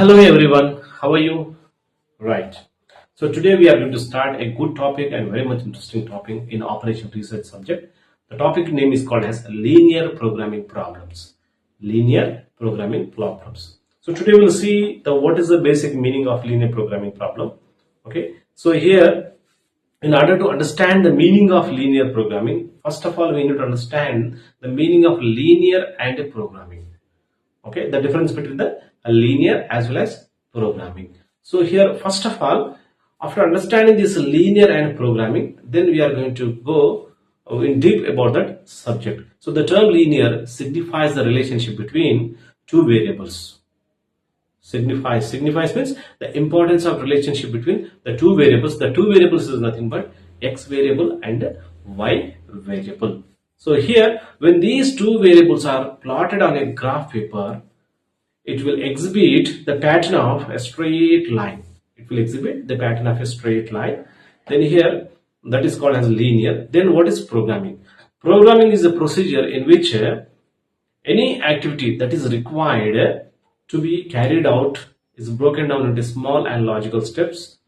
Hello everyone, how are you? Right. So today we are going to start a good topic and very much interesting topic in operation research subject. The topic name is called as linear programming problems. Linear programming problems. So today we'll see the what is the basic meaning of linear programming problem. Okay. So here, in order to understand the meaning of linear programming, first of all we need to understand the meaning of linear and programming. Okay, the difference between the linear as well as programming. So here, first of all, after understanding this linear and programming, then we are going to go in deep about that subject. So the term linear signifies the relationship between two variables. Signifies means the importance of relationship between the two variables. The two variables is nothing but x variable and y variable. So here, when these two variables are plotted on a graph paper, it will exhibit the pattern of a straight line. It will exhibit the pattern of a straight line. Then here, that is called as linear. Then what is programming? Programming is a procedure in which any activity that is required to be carried out is broken down into small and logical steps.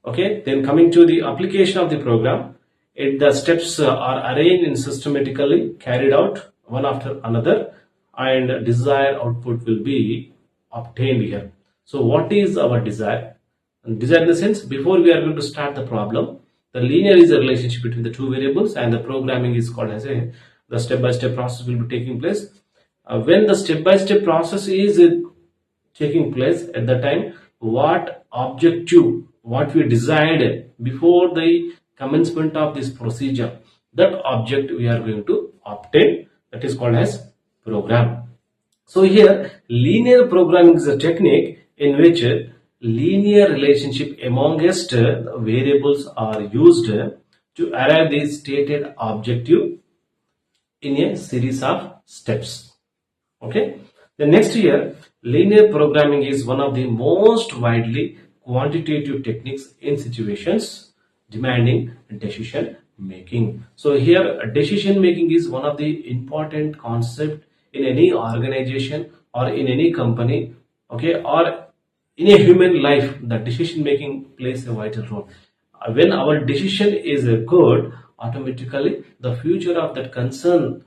Okay, then coming to the application of the program, the steps are arranged and systematically carried out one after another, and desired output will be obtained here. So what is our desire? Desire in the sense, before we are going to start the problem, the linear is a relationship between the two variables, and the programming is called as the step-by-step process will be taking place. When the step-by-step process is taking place, at the time, what objective, what we desired before the commencement of this procedure, that object we are going to obtain, that is called as program. So here, linear programming is a technique in which linear relationship amongst variables are used to arrive the stated objective in a series of steps. Okay. The next year, linear programming is one of the most widely quantitative techniques in situations demanding decision making. So here, decision making is one of the important concept in any organization or in any company, okay, or in a human life. The decision making plays a vital role. When our decision is good, automatically the future of that concern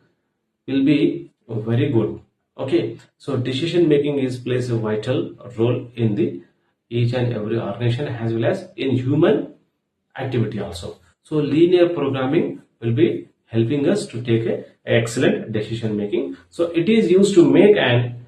will be very good. Okay, so decision making plays a vital role in the each and every organization as well as in human activity also. So linear programming will be helping us to take a excellent decision making. So it is used to make an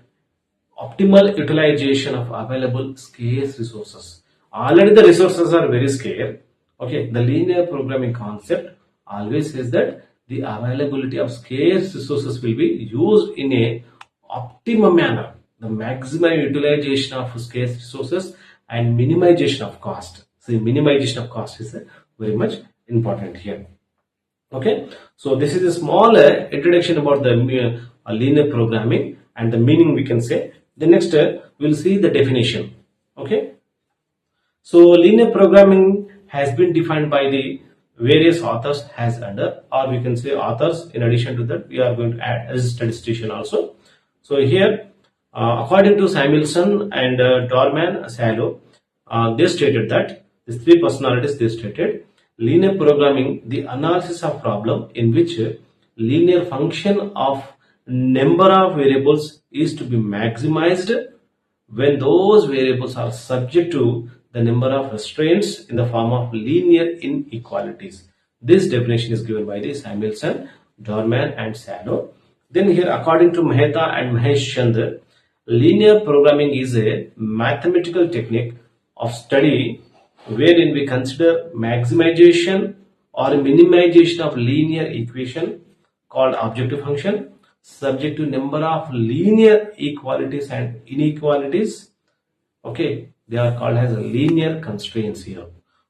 optimal utilization of available scarce resources. Already the resources are very scarce. Okay, the linear programming concept always says that the availability of scarce resources will be used in a optimum manner, the maximum utilization of scarce resources and minimization of cost. So minimization of cost is very much important here. Okay, so this is a small introduction about the linear programming and the meaning we can say. The next we'll see the definition. Okay, so linear programming has been defined by the various authors as under, or we can say authors. In addition to that, we are going to add as a statistician also. So here, according to Samuelson and Dorman Salo, they stated that these three personalities, they stated linear programming, the analysis of problem in which linear function of number of variables is to be maximized when those variables are subject to the number of restraints in the form of linear inequalities. This definition is given by the Samuelson, Dorman and Salo. Then here, according to Mehta and Mahesh Chandra, linear programming is a mathematical technique of study wherein we consider maximization or minimization of linear equation called objective function subject to number of linear equalities and inequalities. Okay, they are called as linear constraints here.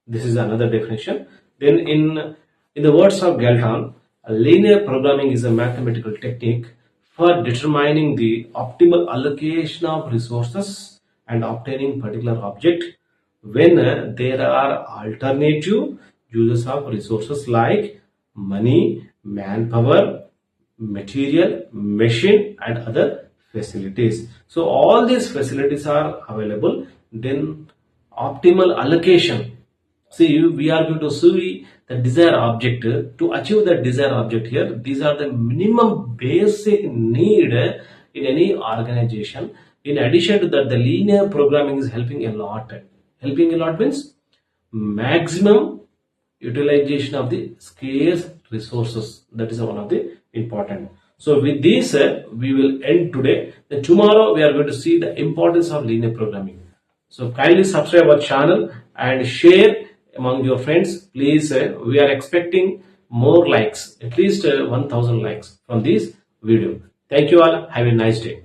This is another definition. Then in the words of Galton, linear programming is a mathematical technique for determining the optimal allocation of resources and obtaining particular object when there are alternative uses of resources like money, manpower, material, machine and other facilities. So all these facilities are available. Then optimal allocation. See, we are going to see the desired object. To achieve the desired object here, these are the minimum basic need in any organization. In addition to that, the linear programming is helping a lot. Helping a lot means maximum utilization of the scarce resources. That is one of the important. So with this, we will end today. Then tomorrow we are going to see the importance of linear programming. So kindly subscribe our channel and share among your friends. Please, we are expecting more likes, at least 1000 likes from this video. Thank you all. Have a nice day.